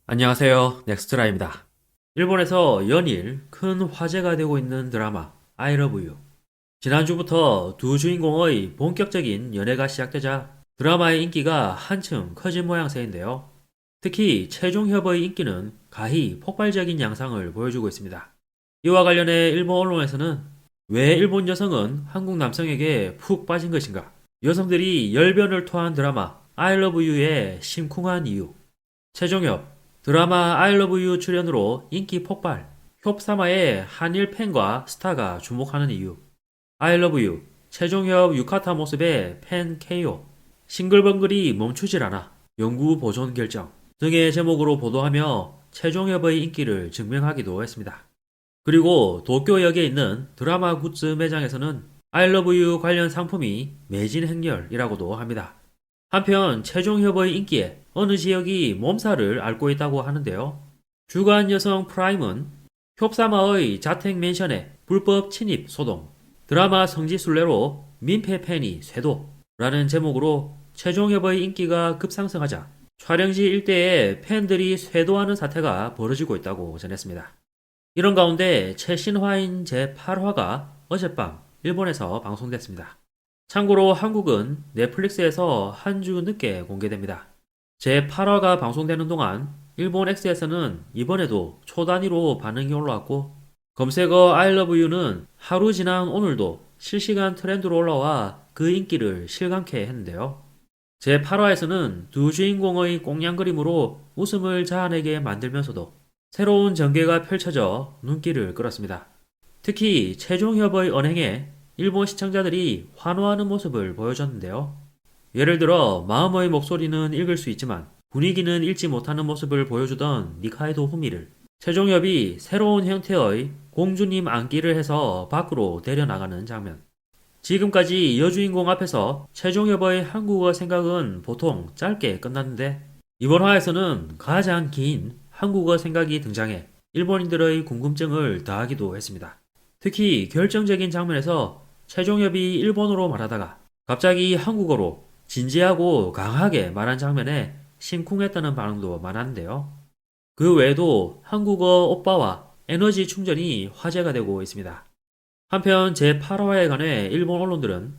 안녕하세요. 넥스트라입니다. 일본에서 연일 큰 화제가 되고 있는 드라마 I Love You. 지난주부터 두 주인공의 본격적인 연애가 시작되자 드라마의 인기가 한층 커진 모양새인데요. 특히 최종협의 인기는 가히 폭발적인 양상을 보여주고 있습니다. 이와 관련해 일본 언론에서는 왜 일본 여성은 한국 남성에게 푹 빠진 것인가? 여성들이 열변을 토한 드라마 I Love You의 심쿵한 이유. 최종협 드라마 I Love You 출연으로 인기 폭발. 홉사마의 한일 팬과 스타가 주목하는 이유. I Love You 최종협 유카타 모습에 팬 KO. 싱글벙글이 멈추질 않아. 영구 보존 결정 등의 제목으로 보도하며 최종협의 인기를 증명하기도 했습니다. 그리고 도쿄역에 있는 드라마 굿즈 매장에서는 I Love You 관련 상품이 매진 행렬이라고도 합니다. 한편 최종협의 인기에 어느 지역이 몸살을 앓고 있다고 하는데요. 주간 여성 프라임은 홉사마의 자택 맨션에 불법 침입 소동, 드라마 성지순례로 민폐 팬이 쇄도라는 제목으로 최종협의 인기가 급상승하자 촬영지 일대에 팬들이 쇄도하는 사태가 벌어지고 있다고 전했습니다. 이런 가운데 최신화인 제8화가 어젯밤 일본에서 방송됐습니다. 참고로 한국은 넷플릭스에서 한 주 늦게 공개됩니다. 제8화가 방송되는 동안 일본 X에서는 이번에도 초단위로 반응이 올라왔고 검색어 I love you는 하루 지난 오늘도 실시간 트렌드로 올라와 그 인기를 실감케 했는데요. 제8화에서는 두 주인공의 꽁냥 그림으로 웃음을 자아내게 만들면서도 새로운 전개가 펼쳐져 눈길을 끌었습니다. 특히 최종협의 언행에 일본 시청자들이 환호하는 모습을 보여줬는데요. 예를 들어 마음의 목소리는 읽을 수 있지만 분위기는 읽지 못하는 모습을 보여주던 니카이도 후미를 최종협이 새로운 형태의 공주님 안기를 해서 밖으로 데려나가는 장면. 지금까지 여주인공 앞에서 최종협의 한국어 생각은 보통 짧게 끝났는데 이번 화에서는 가장 긴 한국어 생각이 등장해 일본인들의 궁금증을 더하기도 했습니다. 특히 결정적인 장면에서 최종협이 일본어로 말하다가 갑자기 한국어로 진지하고 강하게 말한 장면에 심쿵했다는 반응도 많았는데요. 그 외에도 한국어 오빠와 에너지 충전이 화제가 되고 있습니다. 한편 제8화에 관해 일본 언론들은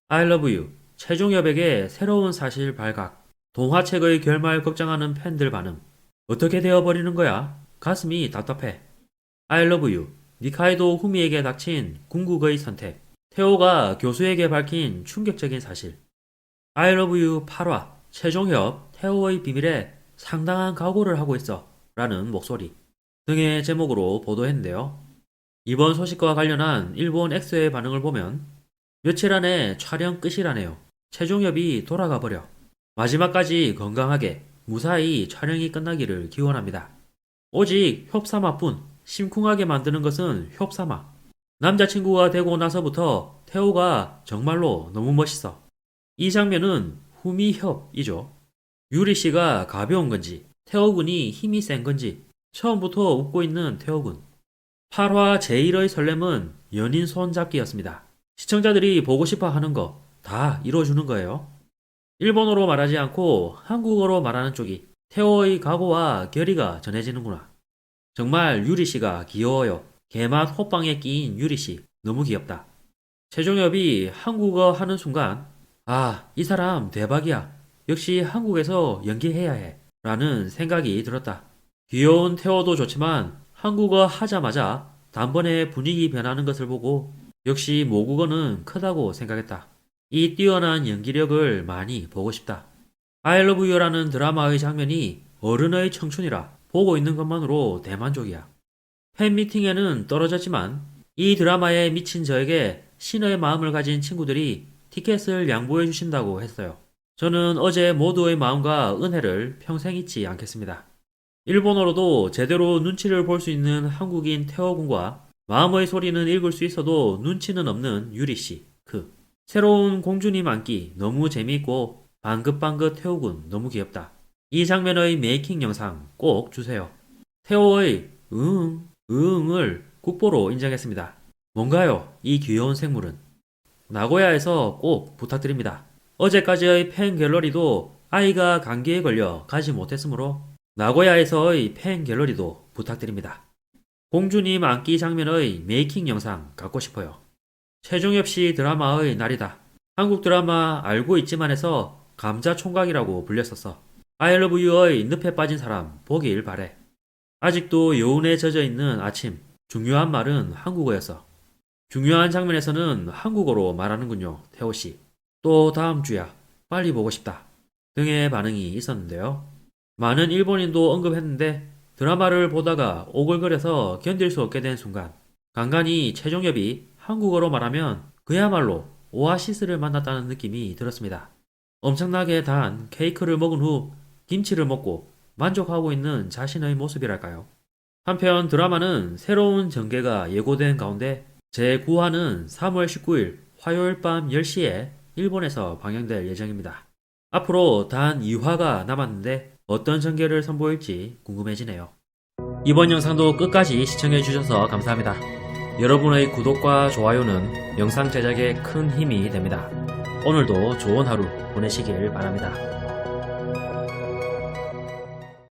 I love you, 최종협에게 새로운 사실 발각, 동화책의 결말 걱정하는 팬들 반응, 어떻게 되어버리는 거야? 가슴이 답답해. I love you, 니카이도 후미에게 닥친 궁극의 선택, 태호가 교수에게 밝힌 충격적인 사실, I love you 8화, 최종협, 태호의 비밀에 상당한 각오를 하고 있어 라는 목소리 등의 제목으로 보도했는데요. 이번 소식과 관련한 일본 X의 반응을 보면 며칠 안에 촬영 끝이라네요. 최종협이 돌아가 버려. 마지막까지 건강하게 무사히 촬영이 끝나기를 기원합니다. 오직 홉사마뿐 심쿵하게 만드는 것은 홉사마. 남자친구가 되고 나서부터 태호가 정말로 너무 멋있어. 이 장면은 후미협이죠. 유리씨가 가벼운 건지 태호군이 힘이 센 건지 처음부터 웃고 있는 태호군. 8화 제1의 설렘은 연인 손잡기였습니다. 시청자들이 보고 싶어 하는 거 다 이뤄주는 거예요. 일본어로 말하지 않고 한국어로 말하는 쪽이 태호의 각오와 결의가 전해지는구나. 정말 유리씨가 귀여워요. 개맛 호빵에 끼인 유리씨 너무 귀엽다. 최종엽이 한국어 하는 순간 아, 이 사람 대박이야. 역시 한국에서 연기해야 해. 라는 생각이 들었다. 귀여운 태호도 좋지만 한국어 하자마자 단번에 분위기 변하는 것을 보고 역시 모국어는 크다고 생각했다. 이 뛰어난 연기력을 많이 보고 싶다. I Love You라는 드라마의 장면이 어른의 청춘이라 보고 있는 것만으로 대만족이야. 팬미팅에는 떨어졌지만 이 드라마에 미친 저에게 신의 마음을 가진 친구들이 티켓을 양보해 주신다고 했어요. 저는 어제 모두의 마음과 은혜를 평생 잊지 않겠습니다. 일본어로도 제대로 눈치를 볼 수 있는 한국인 태호군과 마음의 소리는 읽을 수 있어도 눈치는 없는 유리씨, 새로운 공주님 안기 너무 재미있고 방긋방긋 태호군 너무 귀엽다. 이 장면의 메이킹 영상 꼭 주세요. 태호의 응을 국보로 인정했습니다. 뭔가요? 이 귀여운 생물은. 나고야에서 꼭 부탁드립니다. 어제까지의 팬 갤러리도 아이가 감기에 걸려 가지 못했으므로 나고야에서의 팬 갤러리도 부탁드립니다. 공주님 안기 장면의 메이킹 영상 갖고 싶어요. 최종엽 씨 드라마의 날이다. 한국 드라마 알고 있지만에서 감자총각이라고 불렸었어. I love you의 늪에 빠진 사람 보길 바래. 아직도 여운에 젖어 있는 아침. 중요한 말은 한국어였어. 중요한 장면에서는 한국어로 말하는군요, 태호 씨. 또 다음 주야. 빨리 보고 싶다. 등의 반응이 있었는데요. 많은 일본인도 언급했는데 드라마를 보다가 오글거려서 견딜 수 없게 된 순간 간간히 최종엽이 한국어로 말하면 그야말로 오아시스를 만났다는 느낌이 들었습니다. 엄청나게 단 케이크를 먹은 후 김치를 먹고 만족하고 있는 자신의 모습이랄까요. 한편 드라마는 새로운 전개가 예고된 가운데 제9화는 3월 19일 화요일 밤 10시에 일본에서 방영될 예정입니다. 앞으로 단 2화가 남았는데 어떤 전개를 선보일지 궁금해지네요. 이번 영상도 끝까지 시청해주셔서 감사합니다. 여러분의 구독과 좋아요는 영상 제작에 큰 힘이 됩니다. 오늘도 좋은 하루 보내시길 바랍니다.